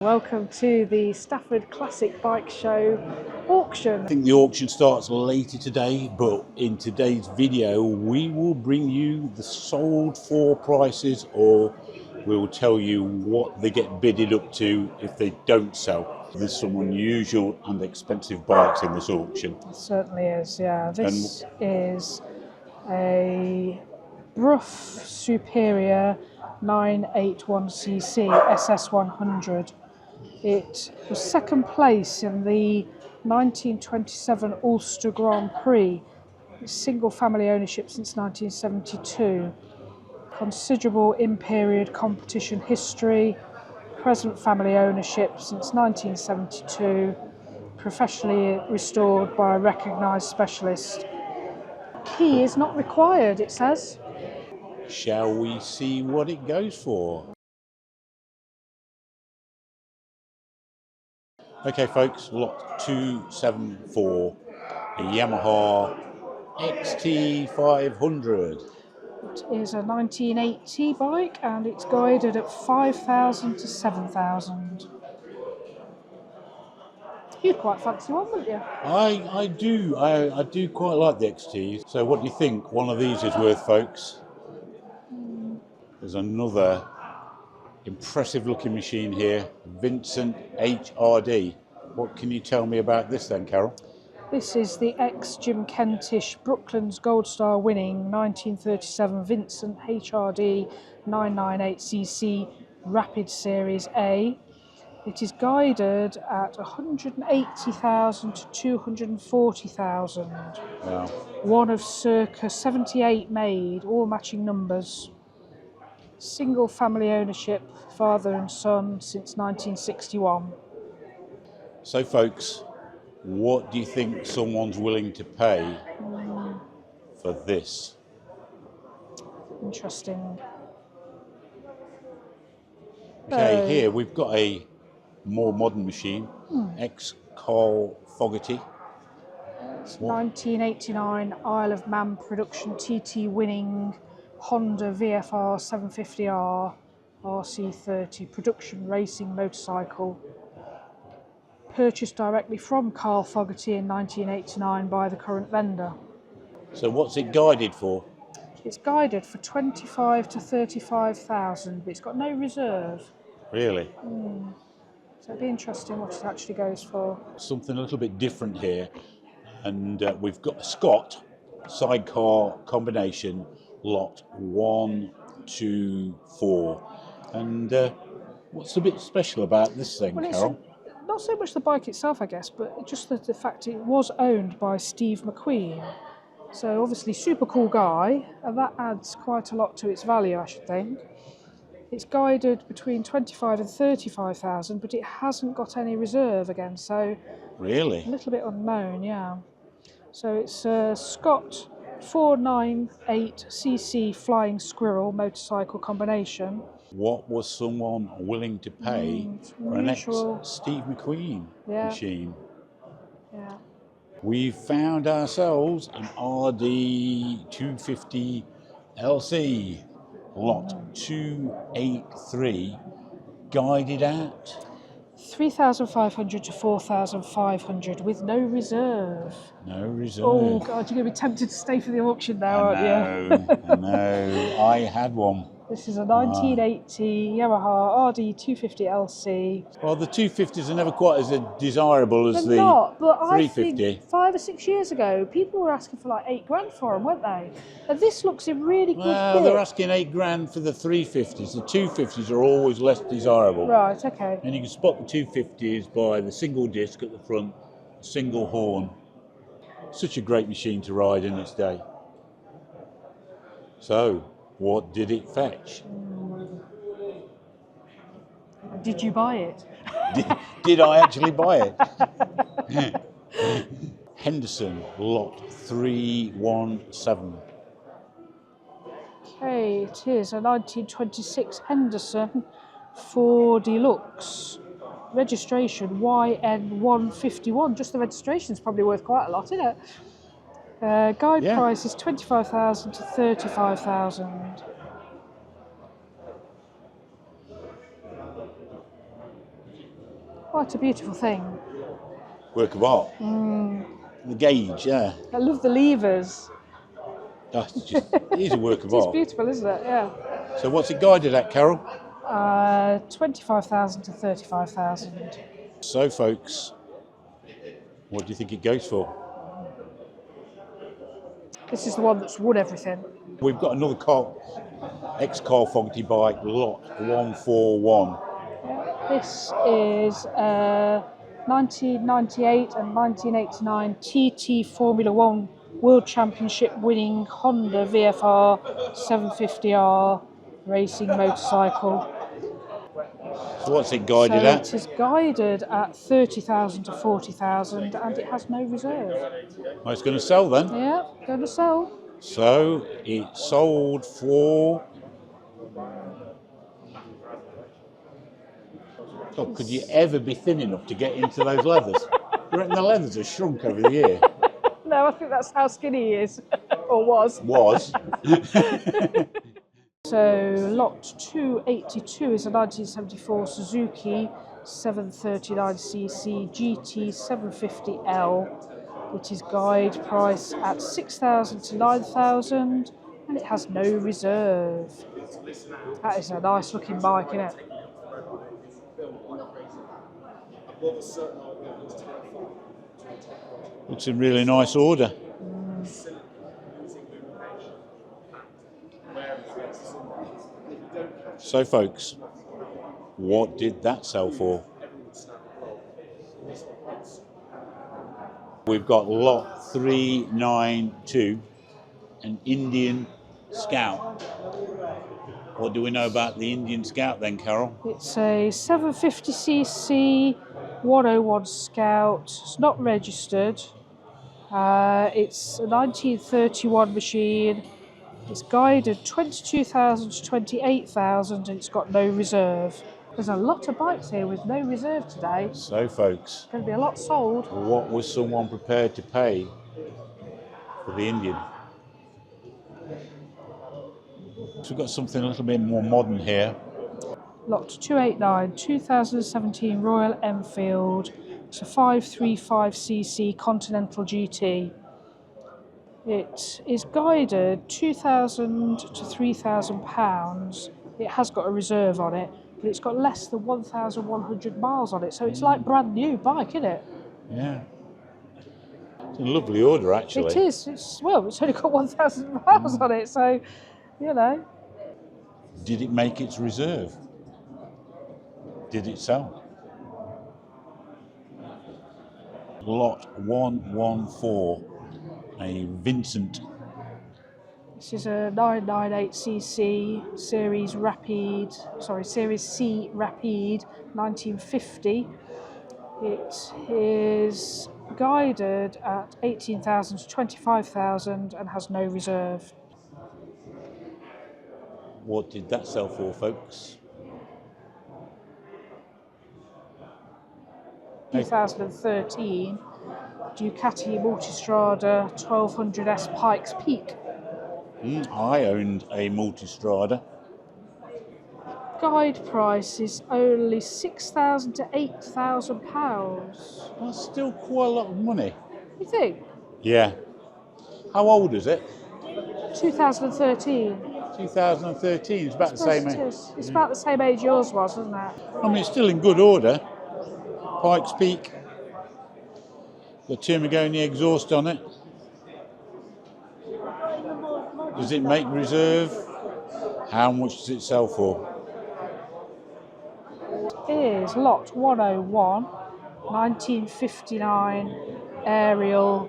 Welcome to the Stafford Classic Bike Show auction. I think the auction starts later today, but in today's video we will bring you the sold for prices, or we'll tell you what they get bidded up to if they don't sell. There's some unusual and expensive bikes in this auction. It certainly is, yeah. This is a Brough Superior 981cc SS100. It was second place in the 1927 Ulster Grand Prix. Single family ownership since 1972. Considerable in-period competition history. Present family ownership since 1972. Professionally restored by a recognised specialist. Key is not required, it says. Shall we see what it goes for? Okay folks, lot 274, a Yamaha XT500. It is a 1980 bike and it's guided at 5,000 to 7,000. You'd quite fancy one, wouldn't you? I do quite like the XTs. So what do you think one of these is worth, folks? There's another impressive looking machine here, Vincent HRD. What can you tell me about this then, Carol? This is the ex-Jim Kentish Brooklands Gold Star winning 1937 Vincent HRD 998cc Rapid Series A. It is guided at 180,000 to 240,000. Wow. One of circa 78 made, all matching numbers. Single family ownership, father and son, since 1961. So folks, what do you think someone's willing to pay for this? Interesting. Okay, here we've got a more modern machine, ex-Carl Fogarty. It's 1989 Isle of Man production TT winning Honda VFR 750R RC30 production racing motorcycle. Purchased directly from Carl Fogarty in 1989 by the current vendor. So what's it guided for? It's guided for 25 to 35,000, but it's got no reserve. Really? So it'd be interesting what it actually goes for. Something a little bit different here, and we've got a Scott sidecar combination, lot 1, 2, 4. And what's a bit special about this thing, Carol? Not so much the bike itself, I guess, but just the fact it was owned by Steve McQueen. So obviously super cool guy, and that adds quite a lot to its value, I should think. It's guided between 25 and 35,000, but it hasn't got any reserve again, so really? A little bit unknown, yeah. So it's a Scott 498cc Flying Squirrel motorcycle combination. What was someone willing to pay for an ex-Steve McQueen machine? Yeah. We've found ourselves an RD250LC, lot 283, guided at 3,500 to 4,500 with no reserve. No reserve. Oh God, you're going to be tempted to stay for the auction now, aren't you? I know. I had one. This is a 1980 Yamaha RD250LC. Well, the 250s are never quite as desirable as the 350. But I think 5 or 6 years ago, people were asking for like £8,000 for them, weren't they? And this looks in really good Well, they're asking £8,000 for the 350s. The 250s are always less desirable. Right, okay. And you can spot the 250s by the single disc at the front, single horn. Such a great machine to ride in its day. So, what did it fetch? Did you buy it? Did I actually buy it? Henderson, lot 317. Okay, it is a 1926 Henderson 4 Deluxe. Registration YN151. Just the registration is probably worth quite a lot, isn't it? Guide price is 25,000 to 35,000. Quite a beautiful thing. Work of art. The gauge, yeah. I love the levers. That's just, it is a work of It is art. beautiful, isn't it? Yeah. So what's it guided at, Carol? 25,000 to 35,000. So folks, what do you think it goes for? This is the one that's won everything. We've got another car, ex-car Fogarty bike, lot 141. This is 1998 and 1989 TT Formula One World Championship winning Honda VFR 750R racing motorcycle. So what's it guided at? It is guided at 30,000 to 40,000 and it has no reserve. Oh, it's going to sell then? Yeah, going to sell. So it sold for... God, could you ever be thin enough to get into those leathers? You reckon the leathers have shrunk over the year? No, I think that's how skinny he is, or was. Was. So lot 282 is a 1974 Suzuki 739cc GT750L, which is guide price at 6,000 to 9,000, and it has no reserve. That is a nice looking bike, isn't it? It's in really nice order. So folks, what did that sell for? We've got lot 392, an Indian Scout. What do we know about the Indian Scout then, Carol? It's a 750cc 101 Scout. It's not registered. It's a 1931 machine. It's guided 22,000 to 28,000 and it's got no reserve. There's a lot of bikes here with no reserve today. So folks, Going to be a lot sold. what was someone prepared to pay for the Indian? So we've got something a little bit more modern here. Lot 289, 2017 Royal Enfield. It's a 535cc Continental GT. It is guided 2,000 to 3,000 pounds. It has got a reserve on it, but it's got less than 1,100 miles on it. So it's like brand new bike, isn't it? Yeah. It's a lovely order, actually. It is. It's only got 1,000 miles on it, so, you know. Did it make its reserve? Did it sell? Lot 114, a Vincent. This is a 998cc Series C Rapide 1950. It is guided at 18,000 to 25,000 and has no reserve. What did that sell for, folks? 2013 Ducati Multistrada 1200S Pikes Peak. I owned a Multistrada. Guide price is only 6,000 to 8,000 pounds. That's still quite a lot of money. You think? Yeah. How old is it? 2013. 2013. It's about the same age. It's about the same age yours was, isn't it? I mean, it's still in good order. Pikes Peak. The Tirmagoni exhaust on it. Does it make reserve? How much does it sell for? Is lot 101, 1959 Ariel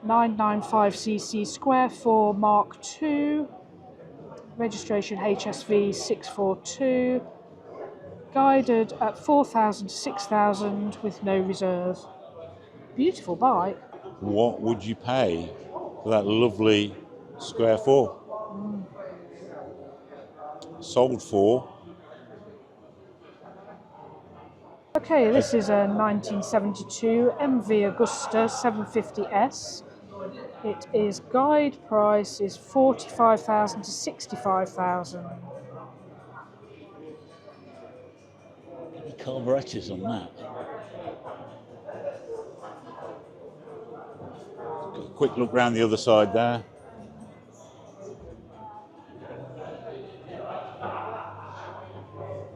995cc Square Four Mark II, registration HSV 642, guided at 4,000 to 6,000 with no reserve. Beautiful bike. What would you pay for that lovely Square Four? Sold for. Okay, this is a 1972 MV Augusta 750S. It is guide price is 45,000 to 65,000. You carburetors on that. Got a quick look round the other side there.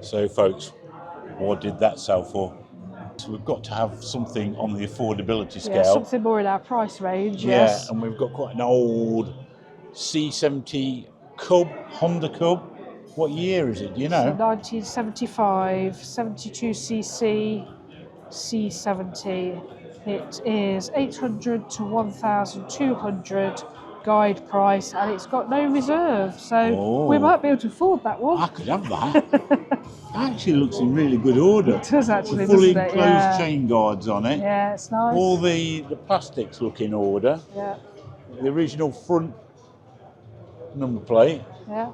So folks, what did that sell for? So we've got to have something on the affordability scale. Yeah, something more in our price range, Yeah, yes. and we've got quite an old C70 Cub, Honda Cub. What year is it, do you know? So 1975, 72cc, C70. It is 800 to 1,200 guide price, and it's got no reserve, so we might be able to afford that one. I could have that. Actually looks in really good order. It does actually, with fully doesn't it? enclosed chain guards on it. Yeah, it's nice. All the plastics look in order. Yeah. The original front number plate. Yeah.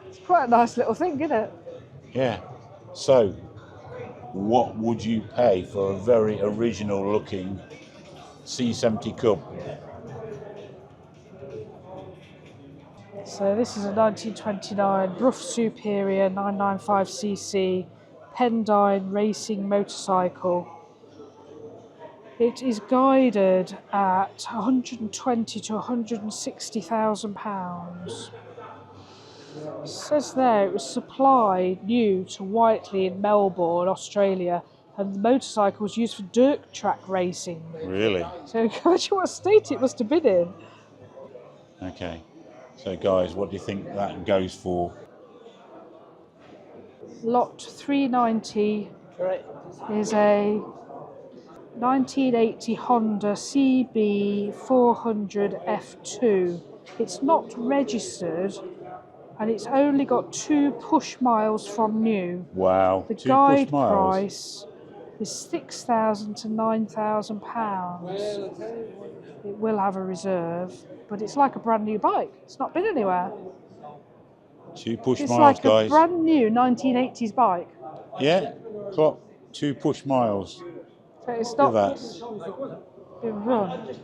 It's quite a nice little thing, isn't it? Yeah. So, what would you pay for a very original looking C70 Cub? So this is a 1929 Brough Superior 995cc Pendine racing motorcycle. It is guided at 120 to 160,000 pounds. It says there it was supplied new to Whiteley in Melbourne, Australia, and the motorcycle was used for dirt track racing. Really? So imagine what state it must have been in. Okay. So guys, what do you think that goes for? Lot 390 is a 1980 Honda CB400 F2. It's not registered, and it's only got 2 push miles from new. Wow. The 2 guide push miles. price is £6,000 to £9,000. It will have a reserve, but it's like a brand new bike. It's not been anywhere. 2 push It's miles, like guys. a brand new 1980s bike. Yeah, clock 2 push miles. So it's Look not at that. been run.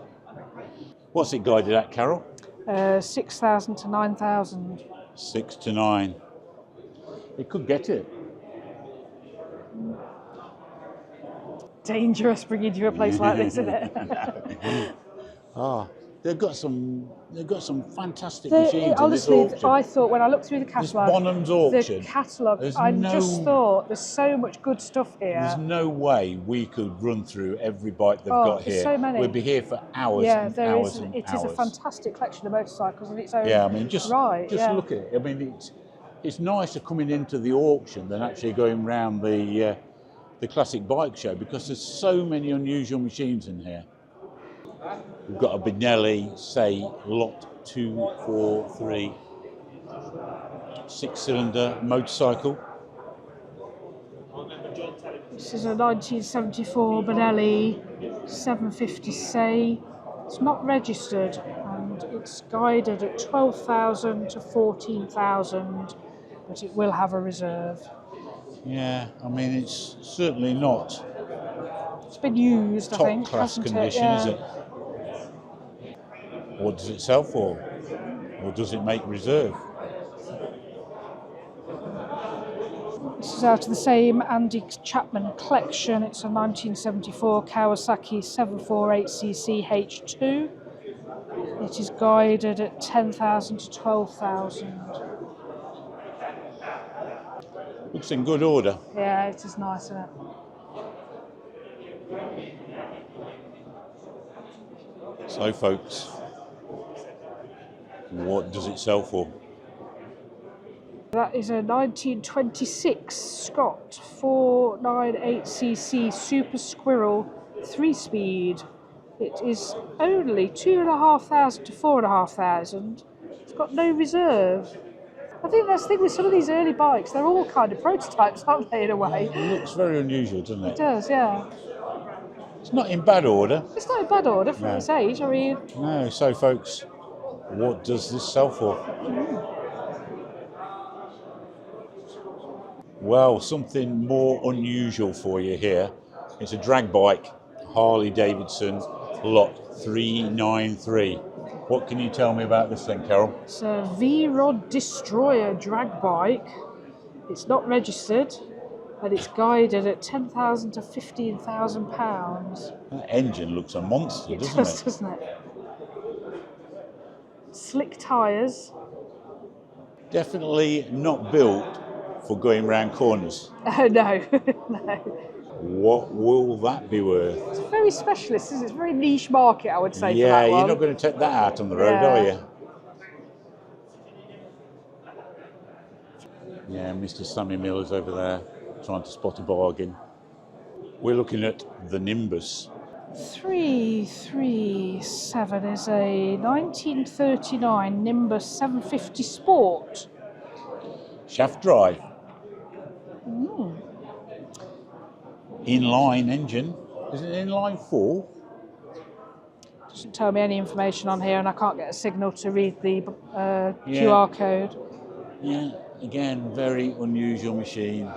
What's it guided at, Carol? 6,000 to 9,000. 6 to 9. It could get it. Dangerous bringing you a place like this, isn't it? They've got some fantastic machines honestly, in this auction. I thought when I looked through the catalogue, Bonhams auction, the catalogue, just thought there's so much good stuff here. There's no way we could run through every bike they've got here. So many. We'd be here for hours and hours and It hours. is a fantastic collection of motorcycles in its own Yeah, I mean, just right. Look at it. I mean, it's nicer coming into the auction than actually going round the classic bike show, because there's so many unusual machines in here. We've got a Benelli, say, Lot 243 6-cylinder motorcycle. This is a 1974 Benelli 750C. It's not registered, and it's guided at 12,000 to 14,000, but it will have a reserve. Yeah, I mean, it's certainly not It's been used, I think, top class hasn't condition, it? is it? What does it sell for? Or does it make reserve? This is out of the same Andy Chapman collection. It's a 1974 Kawasaki 748cc H2. It is guided at 10,000 to 12,000. Looks in good order. Yeah, it is nice, isn't it? So, folks, what does it sell for? That is a 1926 Scott 498cc Super Squirrel 3-speed. It is only 2,500 to 4,500. It's got no reserve. I think that's the thing with some of these early bikes, they're all kind of prototypes, aren't they, in a way? It looks very unusual, doesn't it? It does, yeah. It's not in bad order. It's not in bad order for its age, I mean... No, so folks, what does this sell for? Well, something more unusual for you here. It's a drag bike, Harley Davidson, Lot 393. What can you tell me about this thing, Carol? It's a V-Rod Destroyer drag bike. It's not registered, and it's guided at £10,000 to £15,000. That engine looks a monster, It doesn't does, it? doesn't it? Slick tyres. Definitely not built for going round corners. Oh no, no. What will that be worth? It's very specialist, isn't it? It's a very niche market, I would say, for Yeah, that one. you're not going to take that out on the road, Yeah. are you? Yeah, Mr. Sammy Miller's over there trying to spot a bargain. We're looking at the Nimbus. 337 is a 1939 Nimbus 750 Sport. Shaft drive. Inline engine. Is it an inline 4? Doesn't tell me any information on here, and I can't get a signal to read the QR code. Yeah, again, very unusual machine.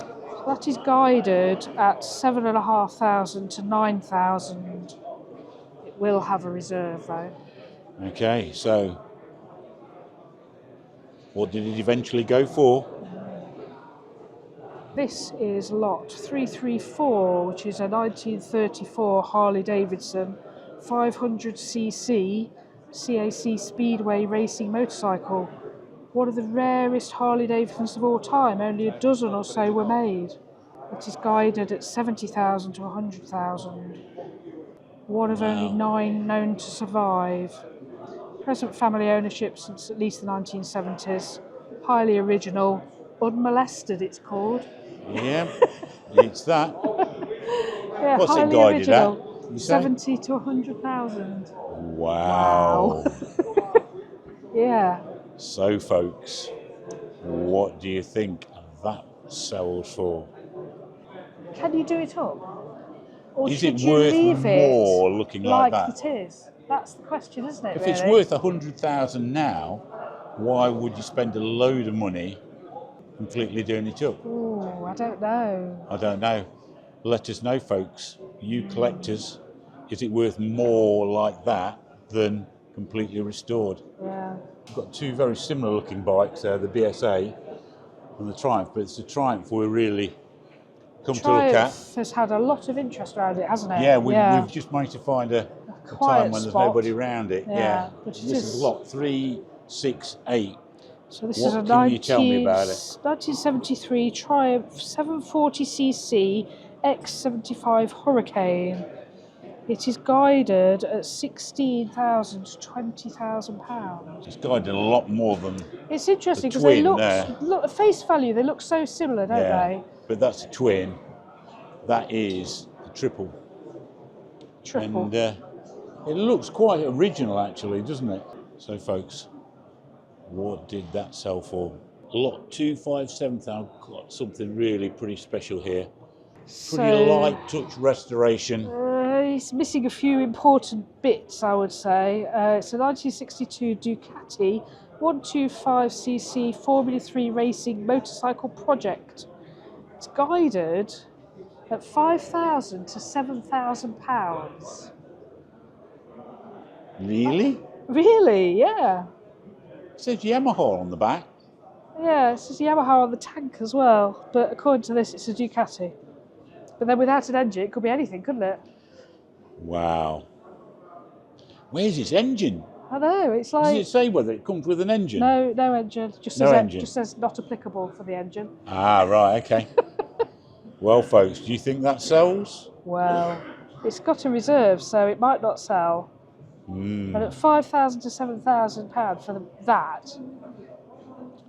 That is guided at 7,500 to 9,000. It will have a reserve though. Okay, so what did it eventually go for? This is lot 334, which is a 1934 Harley Davidson 500cc CAC speedway racing motorcycle. One of the rarest Harley Davidsons of all time. Only a dozen or so were made. It is guided at 70,000 to 100,000. One of only 9 known to survive. Present family ownership since at least the 1970s. Highly original. Unmolested, it's called. Yeah, it's that. Yeah, What's it highly guided original. at? You say? 70 to 100,000. Wow. Yeah. So, folks, what do you think that sells for? Can you do it up? Or Is should it you worth leave more it looking like that? it is? That's the question, isn't it? If it's worth 100,000 now, why would you spend a load of money completely doing it up? Oh, I don't know. I don't know. Let us know, folks. You collectors, is it worth more like that than completely restored? Yeah. We've got 2 very similar looking bikes there, the BSA and the Triumph, but it's the Triumph we really come to look at. Triumph has had a lot of interest around it, hasn't it? Yeah, we've just managed to find a time when there's spot. nobody around it. Yeah, This is lot 368. So this What is a can you tell me about it? 1973 Triumph 740cc X75 Hurricane. It is guided at 16,000 to 20,000 pounds. It's guided a lot more than It's interesting because the they twin look at face value. They look so similar, don't they? But that's a twin. That is the triple. Triple. And it looks quite original, actually, doesn't it? So, folks, what did that sell for? Lot 257. I've got something really pretty special here. Pretty light touch restoration. It's missing a few important bits, I would say. It's a 1962 Ducati 125cc Formula 3 racing motorcycle project. It's guided at 5,000 to 7,000 pounds. Really? Really? Yeah. It says Yamaha on the back. Yeah, it says Yamaha on the tank as well, but according to this, it's a Ducati. But then without an engine, it could be anything, couldn't it? Wow. Where's its engine? I know, it's like... Does it say whether it comes with an engine? No engine. Just No says engine. Just says not applicable for the engine. Ah, right, okay. Well, folks, do you think that sells? Well, it's got a reserve, so it might not sell. But at 5,000 to 7,000 pounds for that,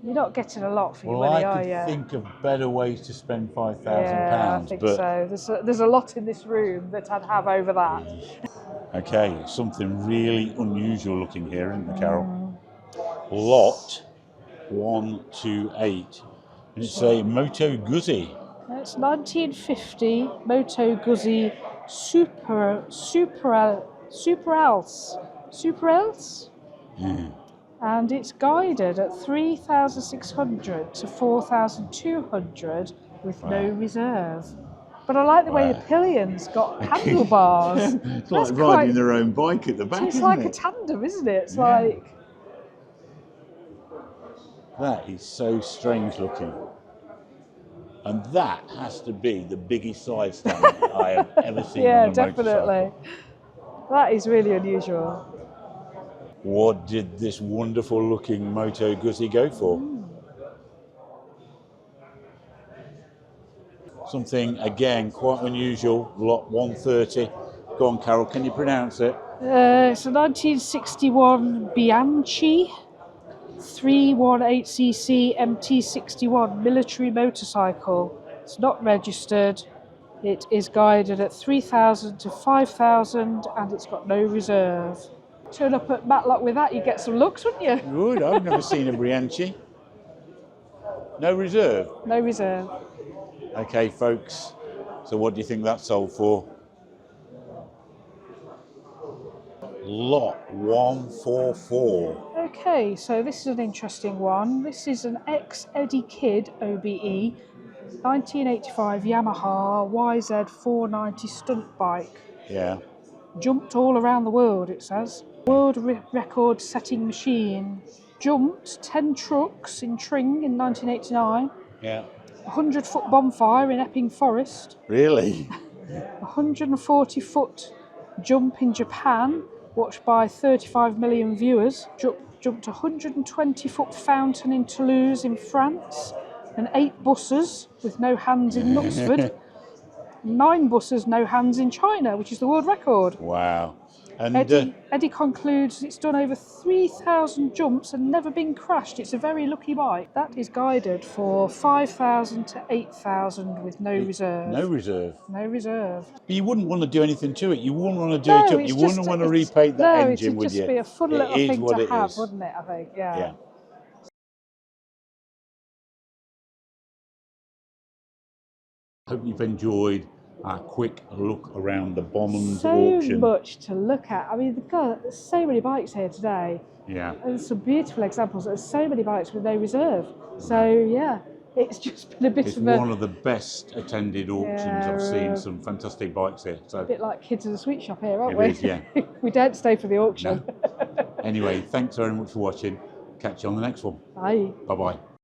you're not getting a lot for your money, are you? I could think of better ways to spend £5,000. Yeah, I think so. There's a lot in this room that I'd have over that. Okay, something really unusual looking here, isn't there, Carol? Lot 128, and it's a Moto-Guzzi. It's 1950 Moto-Guzzi Superalce? Yeah. And it's guided at 3,600 to 4,200 with no reserve. But I like the way the pillion's got handlebars. It's like riding their own bike at the back, It's like a tandem, isn't it? It's like... That is so strange looking. And that has to be the biggest side stand I have ever seen Yeah, on a definitely. motorcycle. That is really unusual. What did this wonderful looking Moto-Guzzi go for? Something, again, quite unusual, lot 130. Go on, Carol, can you pronounce it? It's a 1961 Bianchi 318cc MT61 military motorcycle. It's not registered. It is guided at 3,000 to 5,000 and it's got no reserve. Turn up at Matlock with that, you get some looks, wouldn't you? Good, I've never seen a Bianchi. No reserve? No reserve. Okay, folks, so what do you think that sold for? Lot 144. Okay, so this is an interesting one. This is an ex-Eddie Kidd OBE 1985 Yamaha YZ490 Stunt Bike. Yeah. Jumped all around the world, it says. World record setting machine. Jumped 10 trucks in Tring in 1989. Yeah. 100-foot bonfire in Epping Forest. Really? 140-foot jump in Japan, watched by 35 million viewers. Jumped a 120-foot fountain in Toulouse in France. And 8 buses with no hands in Knutsford. 9 buses, no hands in China, which is the world record. Wow. And Eddie concludes it's done over 3,000 jumps and never been crashed. It's a very lucky bike. That is guided for 5,000 to 8,000 with no reserve. No reserve? No reserve. But you wouldn't want to do anything to it. You wouldn't want to do it up. You wouldn't want to repaint that engine, would you? It would just be a fun little thing to have, wouldn't it, I think? Yeah. Hope you've enjoyed our quick look around the Bonhams auction. So much to look at. I mean, God, there's so many bikes here today. Yeah. And there's some beautiful examples. There's so many bikes with no reserve. So, yeah, it's just been a bit It's of a... one of the best attended auctions. I've seen some fantastic bikes here. So a bit like kids in a sweet shop here, aren't it we? is, yeah. We don't stay for the auction. No. Anyway, thanks very much for watching. Catch you on the next one. Bye. Bye-bye.